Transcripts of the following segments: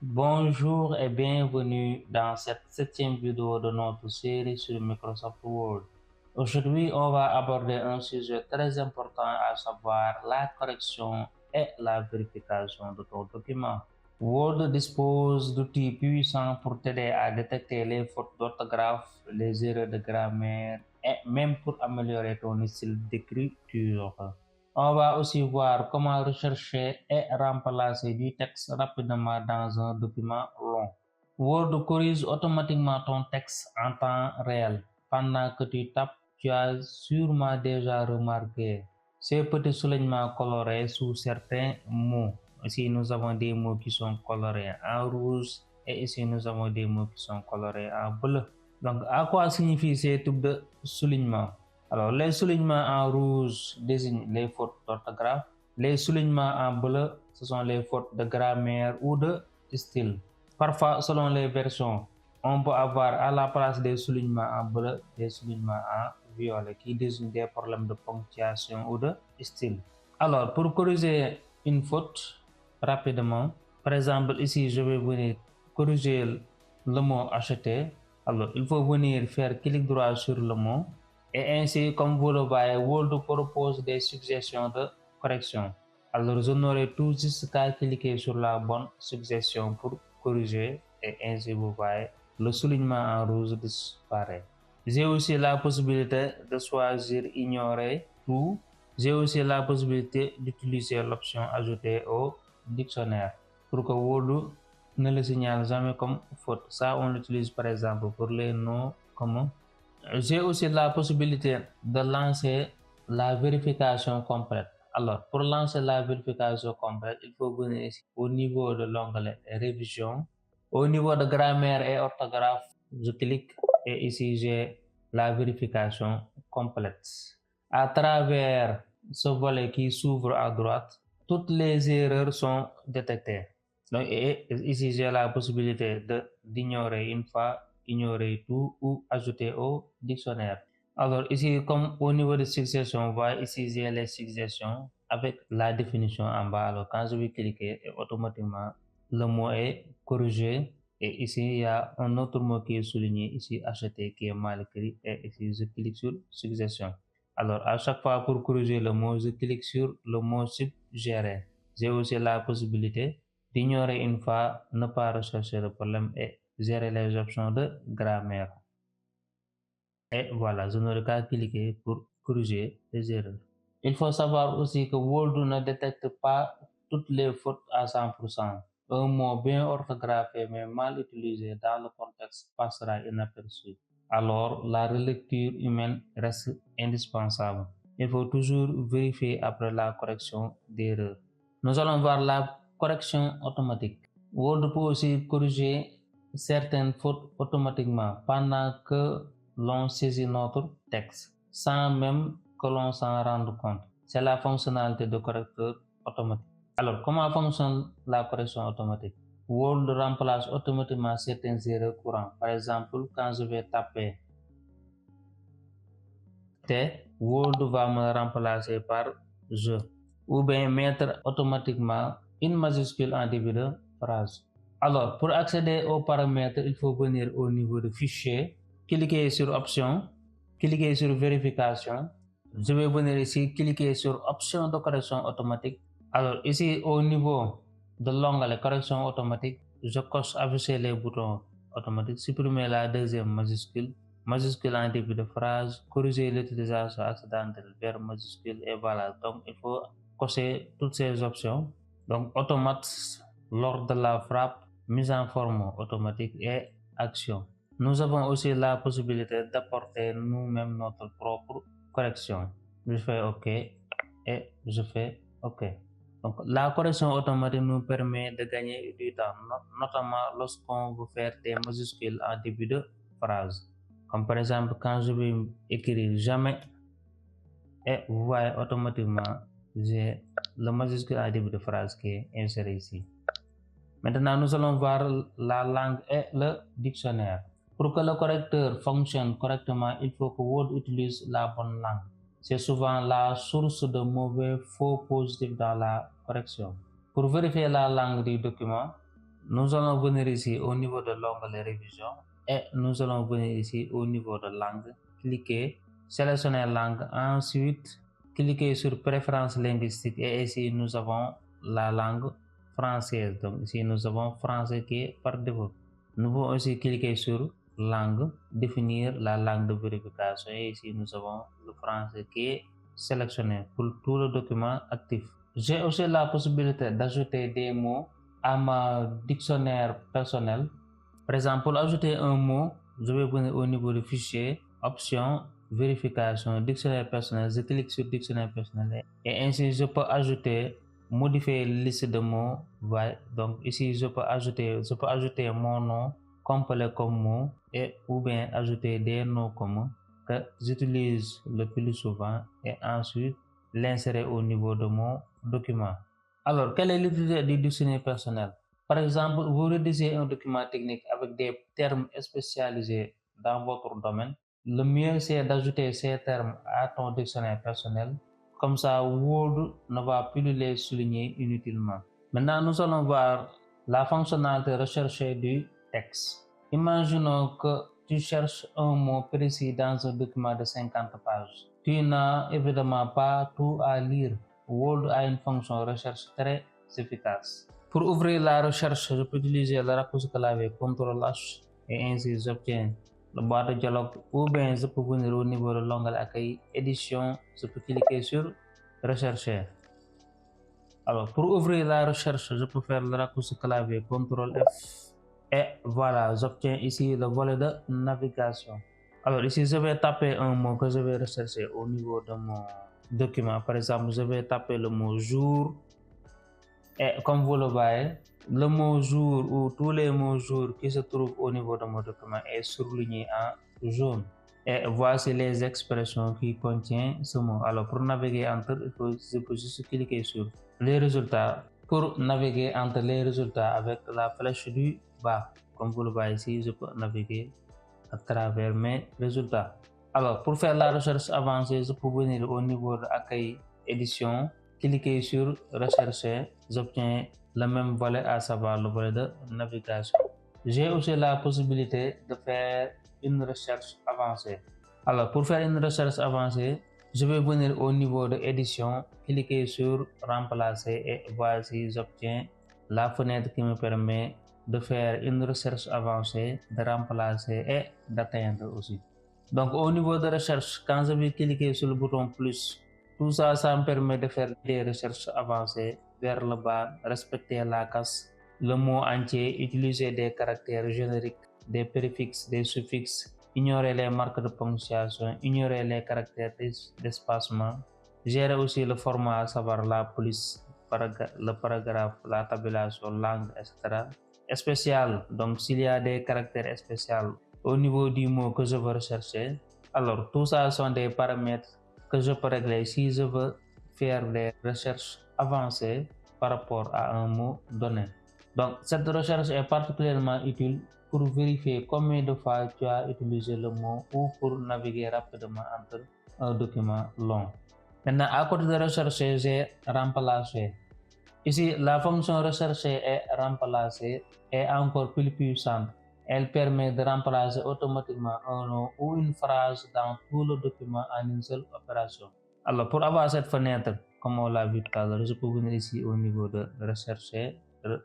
Bonjour et bienvenue dans cette septième vidéo de notre série sur Microsoft Word. Aujourd'hui, on va aborder un sujet très important, à savoir la correction et la vérification de ton document. Word dispose d'outils puissants pour t'aider à détecter les fautes d'orthographe, les erreurs de grammaire et même pour améliorer ton style d'écriture. On va aussi voir comment rechercher et remplacer du texte rapidement dans un document long. Word corrige automatiquement ton texte en temps réel. Pendant que tu tapes, tu as sûrement déjà remarqué ces petits soulignements colorés sous certains mots. Ici, nous avons des mots qui sont colorés en rouge et ici, nous avons des mots qui sont colorés en bleu. Donc, à quoi signifient ces types de soulignements? Alors, les soulignements en rouge désignent les fautes d'orthographe. Les soulignements en bleu, ce sont les fautes de grammaire ou de style. Parfois, selon les versions, on peut avoir à la place des soulignements en bleu des soulignements en violet qui désignent des problèmes de ponctuation ou de style. Alors, pour corriger une faute rapidement, par exemple, ici, je vais venir corriger le mot acheter. Alors, il faut venir faire clic droit sur le mot et ainsi, comme vous le voyez, Word propose des suggestions de correction. Alors, je n'aurai tout juste qu'à cliquer sur la bonne suggestion pour corriger et ainsi, vous voyez, le soulignement en rouge disparaît. J'ai aussi la possibilité de choisir ignorer tout. J'ai aussi la possibilité d'utiliser l'option ajouter au dictionnaire pour que Word ne le signale jamais comme faute. Ça, on l'utilise par exemple pour les noms communs. J'ai aussi la possibilité de lancer la vérification complète. Alors, pour lancer la vérification complète, il faut venir ici au niveau de l'onglet révision. Au niveau de grammaire et orthographe, je clique et ici j'ai la vérification complète. À travers ce volet qui s'ouvre à droite, toutes les erreurs sont détectées. Donc, ici j'ai la possibilité d'ignorer une fois, ignorer tout ou ajouter au dictionnaire. Alors ici, comme au niveau de succession, on voit ici j'ai les successions avec la définition en bas. Alors quand je vais cliquer, automatiquement le mot est corrigé. Et ici, il y a un autre mot qui est souligné, ici acheter, qui est mal écrit. Et ici, je clique sur succession. Alors à chaque fois pour corriger le mot, je clique sur le mot suggéré. J'ai aussi la possibilité d'ignorer une fois, ne pas rechercher le problème et gérer les options de grammaire. Et voilà, je n'aurai qu'à cliquer pour corriger les erreurs. Il faut savoir aussi que Word ne détecte pas toutes les fautes à 100%. Un mot bien orthographié mais mal utilisé dans le contexte passera inaperçu. Alors, la relecture humaine reste indispensable. Il faut toujours vérifier après la correction d'erreurs. Nous allons voir la correction automatique. Word peut aussi corriger certaines fautes automatiquement pendant que l'on saisit notre texte, sans même que l'on s'en rende compte. C'est la fonctionnalité de correcteur automatique. Alors, comment fonctionne la correction automatique? Word remplace automatiquement certaines erreurs courantes. Par exemple, quand je vais taper T, Word va me remplacer par je, ou bien mettre automatiquement une majuscule en début de phrase. Alors, pour accéder aux paramètres, il faut venir au niveau de fichier, cliquer sur option, cliquer sur vérification. Je vais venir ici, cliquer sur option de correction automatique. Alors, ici, au niveau de l'onglet correction automatique, je coche afficher les boutons automatiques, supprimer la deuxième majuscule en début de phrase, corriger l'utilisation accidentelle vers majuscule et voilà. Donc, il faut cocher toutes ces options. Donc, automate lors de la frappe, mise en forme automatique et action. Nous avons aussi la possibilité d'apporter nous-mêmes notre propre correction. Je fais OK et je fais OK. Donc, la correction automatique nous permet de gagner du temps, notamment lorsqu'on veut faire des majuscules en début de phrase. Comme par exemple, quand je vais écrire jamais, et vous voyez automatiquement, j'ai le majuscule en début de phrase qui est inséré ici. Maintenant, nous allons voir la langue et le dictionnaire. Pour que le correcteur fonctionne correctement, il faut que Word utilise la bonne langue. C'est souvent la source de mauvais faux positifs dans la correction. Pour vérifier la langue du document, Nous allons venir ici au niveau de l'onglet révision et nous allons venir ici au niveau de langue. Cliquez, sélectionnez langue, ensuite cliquez sur préférences linguistiques et ici nous avons la langue française. Donc ici nous avons français qui est par défaut. Nous pouvons aussi cliquer sur langue, définir la langue de vérification et ici nous avons le français qui est sélectionné pour tout le document actif. J'ai aussi la possibilité d'ajouter des mots à ma dictionnaire personnel. Par exemple, pour ajouter un mot, je vais venir au niveau du fichier, option, vérification, dictionnaire personnel. Je clique sur dictionnaire personnel et ainsi je peux ajouter, modifier liste de mots. Ouais. Donc ici je peux ajouter mon nom complet comme mot et ou bien ajouter des noms communs que j'utilise le plus souvent et ensuite l'insérer au niveau de mon document. Alors, quelle est l'utilité du dictionnaire personnel? Par exemple, vous rédigez un document technique avec des termes spécialisés dans votre domaine. Le mieux, c'est d'ajouter ces termes à ton dictionnaire personnel. Comme ça, Word ne va plus les souligner inutilement. Maintenant, nous allons voir la fonctionnalité recherchée du texte. Imaginons que tu cherches un mot précis dans un document de 50 pages. Tu n'as évidemment pas tout à lire. Word a une fonction recherche très efficace. Pour ouvrir la recherche, je peux utiliser le raccourci clavier CTRL-H et ainsi j'obtiens le boîte de dialogue ou bien je peux venir au niveau de l'onglet accueil, édition, je peux cliquer sur rechercher. Alors pour ouvrir la recherche, je peux faire le raccourci clavier CTRL-F et voilà, j'obtiens ici le volet de navigation. Alors ici, je vais taper un mot que je vais rechercher au niveau de mon document. Par exemple, je vais taper le mot jour et comme vous le voyez, le mot jour ou tous les mots jour qui se trouvent au niveau de mon document est surligné en jaune. Et voici les expressions qui contiennent ce mot. Alors pour naviguer entre, je peux juste cliquer sur les résultats. Pour naviguer entre les résultats avec la flèche du bas, comme vous le voyez ici, je peux naviguer à travers mes résultats. Alors, pour faire la recherche avancée, je peux venir au niveau de accueil édition, cliquer sur rechercher, j'obtiens le même volet, à savoir le volet de navigation. J'ai aussi la possibilité de faire une recherche avancée. Alors, pour faire une recherche avancée, je vais venir au niveau de édition, cliquer sur remplacer et voici j'obtiens la fenêtre qui me permet de faire une recherche avancée, de remplacer et d'atteindre aussi. Donc au niveau de recherche, quand je vais cliquer sur le bouton plus, tout ça, ça me permet de faire des recherches avancées vers le bas, respecter la case, le mot entier, utiliser des caractères génériques, des préfixes, des suffixes, ignorer les marques de ponctuation, ignorer les caractères d'espacement, gérer aussi le format, à savoir la police, le paragraphe, la tabulation, langue, etc. Spécial, donc s'il y a des caractères spéciaux au niveau du mot que je veux rechercher, alors tout ça sont des paramètres que je peux régler si je veux faire des recherches avancées par rapport à un mot donné. Donc cette recherche est particulièrement utile pour vérifier combien de fois tu as utilisé le mot ou pour naviguer rapidement entre un document long. Maintenant, à côté de rechercher, j'ai remplacé. Ici, la fonction rechercher et remplacer est encore plus puissante. Elle permet de remplacer automatiquement un nom ou une phrase dans tout le document en une seule opération. Alors, pour avoir cette fenêtre, comme on l'a vu tout à l'heure, je peux venir ici au niveau de rechercher,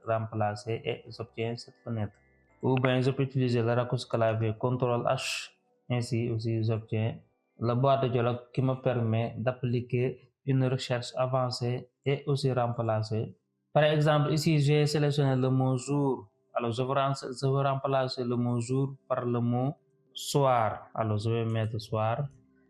remplacer et j'obtiens cette fenêtre. Ou bien, je peux utiliser le raccourci clavier CTRL-H. Ainsi aussi, j'obtiens la boîte de dialogue qui me permet d'appliquer une recherche avancée et aussi remplacer. Par exemple, ici, j'ai sélectionné le mot jour. Alors, je veux remplacer le mot jour par le mot soir. Alors, je vais mettre soir.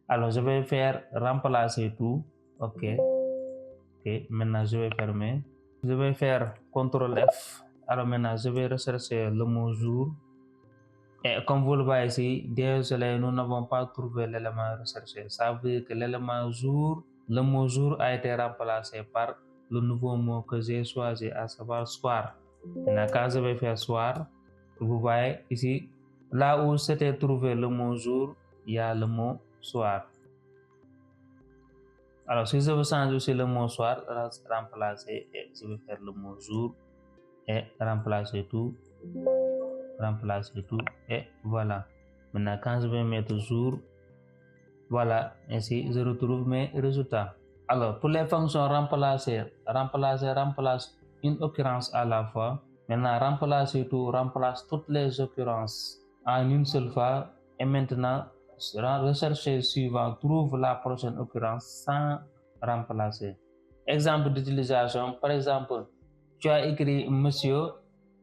Alors, je vais faire remplacer tout. OK. OK. Maintenant, je vais fermer. Je vais faire CTRL F. Alors, maintenant, je vais rechercher le mot jour. Et comme vous le voyez ici, désolé, nous n'avons pas trouvé l'élément recherché. Ça veut dire que l'élément jour, le mot jour a été remplacé par le nouveau mot que j'ai choisi, à savoir soir. Maintenant, quand je vais faire soir, vous voyez ici, là où s'était trouvé le mot jour, il y a le mot soir. Alors, si je veux changer aussi le mot soir, remplacer et je vais faire le mot jour. et remplacer tout, et voilà. Maintenant, quand je vais mettre jour, voilà, ainsi je retrouve mes résultats. Alors, pour les fonctions remplacer remplace une occurrence à la fois. Maintenant, remplacer tout remplace toutes les occurrences en une seule fois. Et maintenant, rechercher suivant trouve la prochaine occurrence sans remplacer. Exemple d'utilisation, par exemple, tu as écrit monsieur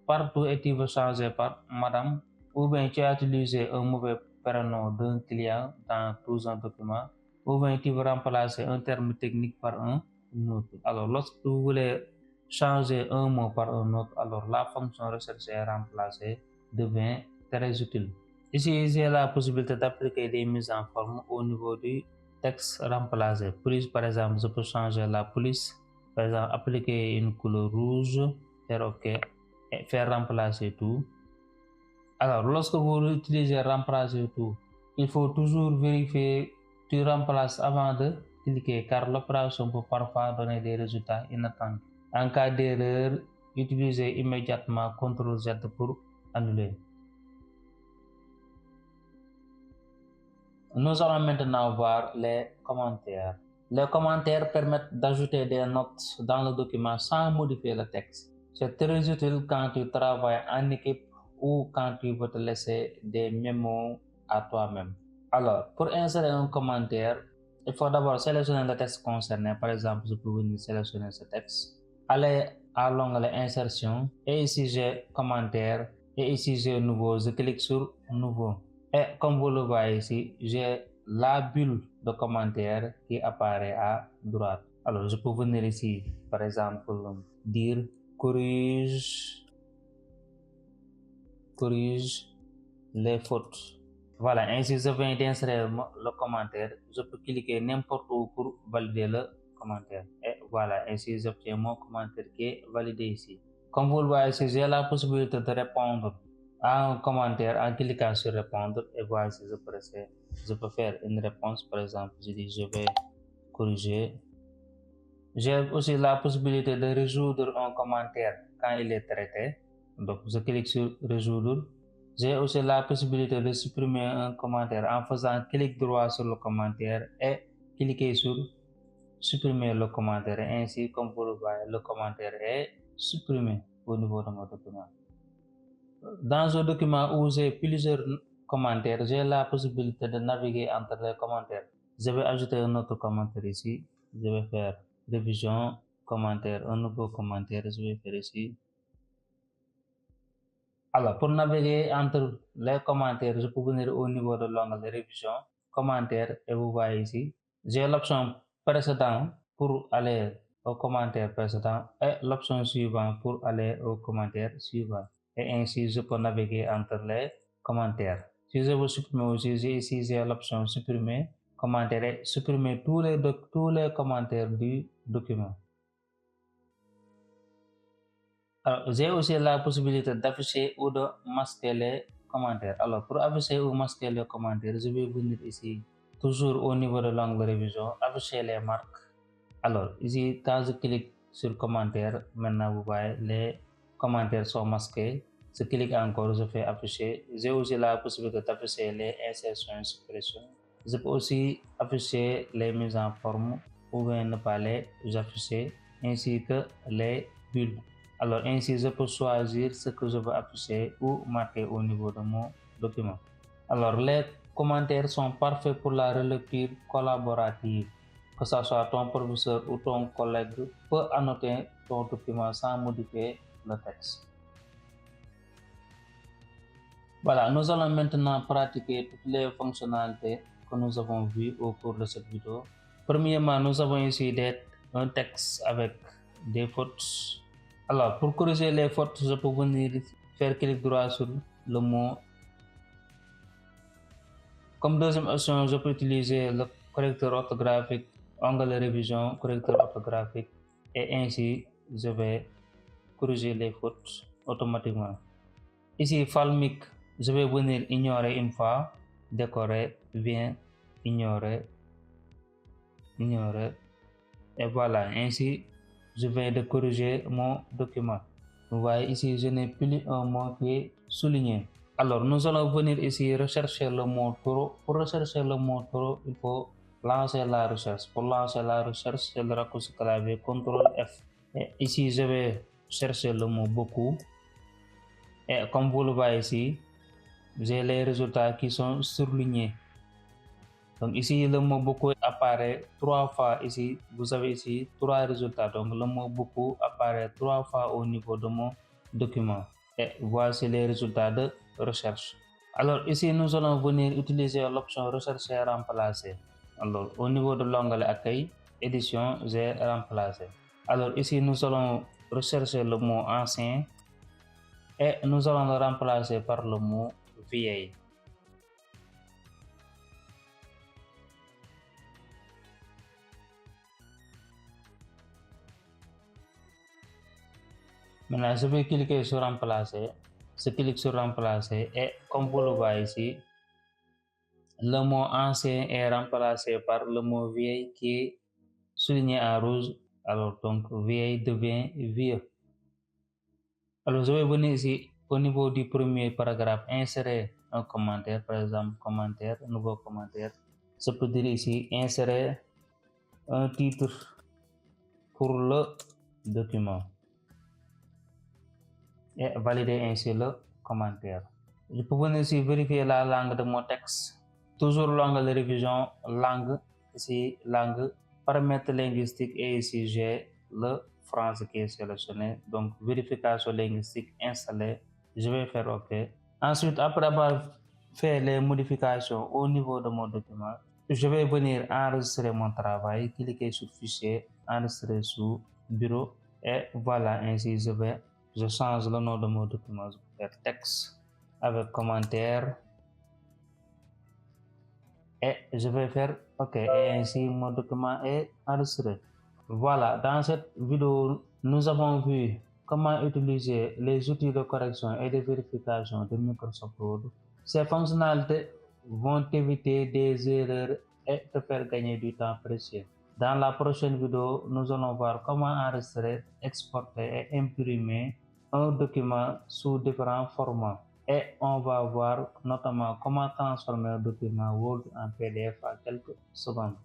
partout et tu veux changer par madame, ou bien tu as utilisé un mauvais prénom d'un client dans tout un document, ou bien tu veux remplacer un terme technique par un autre. Alors, lorsque vous voulez changer un mot par un autre, alors la fonction rechercher et remplacer devient très utile. Ici, j'ai la possibilité d'appliquer des mises en forme au niveau du texte remplacé. Police, par exemple, je peux changer la police, par exemple, appliquer une couleur rouge, faire OK et faire remplacer tout. Alors, lorsque vous utilisez remplacer tout, il faut toujours vérifier tu remplaces avant de cliquer car l'opération peut parfois donner des résultats inattendus. En cas d'erreur, utilisez immédiatement CTRL Z pour annuler. Nous allons maintenant voir les commentaires. Les commentaires permettent d'ajouter des notes dans le document sans modifier le texte. C'est très utile quand tu travailles en équipe ou quand tu veux te laisser des mémos à toi-même. Alors, pour insérer un commentaire, il faut d'abord sélectionner le texte concerné. Par exemple, je peux venir sélectionner ce texte, aller à l'onglet insertion et ici j'ai commentaire et ici j'ai nouveau. Je clique sur nouveau. Et comme vous le voyez ici, j'ai la bulle de commentaire qui apparaît à droite. Alors, je peux venir ici, par exemple, dire corrige les fautes. Voilà, ainsi je viens d'insérer le commentaire. Je peux cliquer n'importe où pour valider le commentaire. Et voilà, ainsi j'obtiens mon commentaire qui est validé ici. Comme vous le voyez ici, j'ai la possibilité de répondre à un commentaire en cliquant sur répondre. Et voici, je peux faire une réponse. Par exemple, je dis je vais corriger. J'ai aussi la possibilité de résoudre un commentaire quand il est traité. Donc, je clique sur résoudre. J'ai aussi la possibilité de supprimer un commentaire en faisant clic droit sur le commentaire et cliquer sur supprimer le commentaire. Ainsi, comme vous le voyez, le commentaire est supprimé au niveau de mon document. Dans un document où j'ai plusieurs commentaires, j'ai la possibilité de naviguer entre les commentaires. Je vais ajouter un autre commentaire ici. Je vais faire révision, commentaire, un nouveau commentaire. Je vais faire ici. Alors, pour naviguer entre les commentaires, je peux venir au niveau de l'onglet révision, commentaire, et vous voyez ici, j'ai l'option précédent pour aller au commentaire précédent et l'option suivante pour aller au commentaire suivant. Et ainsi, je peux naviguer entre les commentaires. Si je veux supprimer aussi, ici, j'ai l'option supprimer commentaire et supprimer tous les commentaires du document. Alors, j'ai aussi la possibilité d'afficher ou de masquer les commentaires. Alors, pour afficher ou masquer les commentaires, je vais venir ici, toujours au niveau de l'onglet révision, afficher les marques. Alors, ici, quand je clique sur commentaire, maintenant vous voyez, les commentaires sont masqués. Je clique encore, je fais afficher. J'ai aussi la possibilité d'afficher les insertions et suppressions. Je peux aussi afficher les mises en forme ou bien ne pas les afficher, ainsi que les bulles. Alors ainsi, je peux choisir ce que je veux afficher ou marquer au niveau de mon document. Alors les commentaires sont parfaits pour la relecture collaborative. Que ce soit ton professeur ou ton collègue peut annoter ton document sans modifier le texte. Voilà, nous allons maintenant pratiquer toutes les fonctionnalités que nous avons vues au cours de cette vidéo. Premièrement, nous avons ici un texte avec des fautes. Alors, pour corriger les fautes, je peux venir faire clic droit sur le mot. Comme deuxième option, je peux utiliser le correcteur orthographique, onglet révision, correcteur orthographique, et ainsi, je vais corriger les fautes automatiquement. Ici, Falmic, je vais venir ignorer une fois, décorer, bien, ignorer, et voilà, ainsi, je viens de corriger mon document. Vous voyez ici, je n'ai plus un mot qui est souligné. Alors, nous allons venir ici rechercher le mot taureau. Pour rechercher le mot taureau, il faut lancer la recherche. Pour lancer la recherche, c'est le raccourci clavier CTRL F. Et ici, je vais chercher le mot beaucoup. Et comme vous le voyez ici, j'ai les résultats qui sont surlignés. Donc ici, le mot beaucoup apparaît 3 fois. Ici, vous avez ici 3 résultats. Donc le mot beaucoup apparaît 3 fois au niveau de mon document. Et voici les résultats de recherche. Alors ici, nous allons venir utiliser l'option rechercher et remplacer. Alors au niveau de l'onglet accueil, édition, j'ai remplacé. Alors ici, nous allons rechercher le mot ancien et nous allons le remplacer par le mot vieille. Maintenant, je vais cliquer sur remplacer. Je clique sur remplacer et comme vous le voyez ici, le mot ancien est remplacé par le mot vieille qui est souligné en rouge. Alors donc vieille devient vieux. Alors je vais venir ici au niveau du premier paragraphe, insérer un commentaire, par exemple commentaire, nouveau commentaire. Je peux dire ici insérer un titre pour le document et valider ainsi le commentaire. Je peux venir ici vérifier la langue de mon texte. Toujours l'onglet de révision, langue, ici langue, paramètres linguistiques et ici j'ai le français qui est sélectionné. Donc vérification linguistique installée, je vais faire OK. Ensuite, après avoir fait les modifications au niveau de mon document, je vais venir enregistrer mon travail, cliquer sur fichier, enregistrer sous bureau et voilà, ainsi je change le nom de mon document, je vais faire texte avec commentaire et je vais faire OK et ainsi mon document est enregistré. Voilà, dans cette vidéo, nous avons vu comment utiliser les outils de correction et de vérification de Microsoft Word. Ces fonctionnalités vont éviter des erreurs et te faire gagner du temps précieux. Dans la prochaine vidéo, nous allons voir comment enregistrer, exporter et imprimer un document sous différents formats. Et on va voir notamment comment transformer un document Word en PDF en quelques secondes.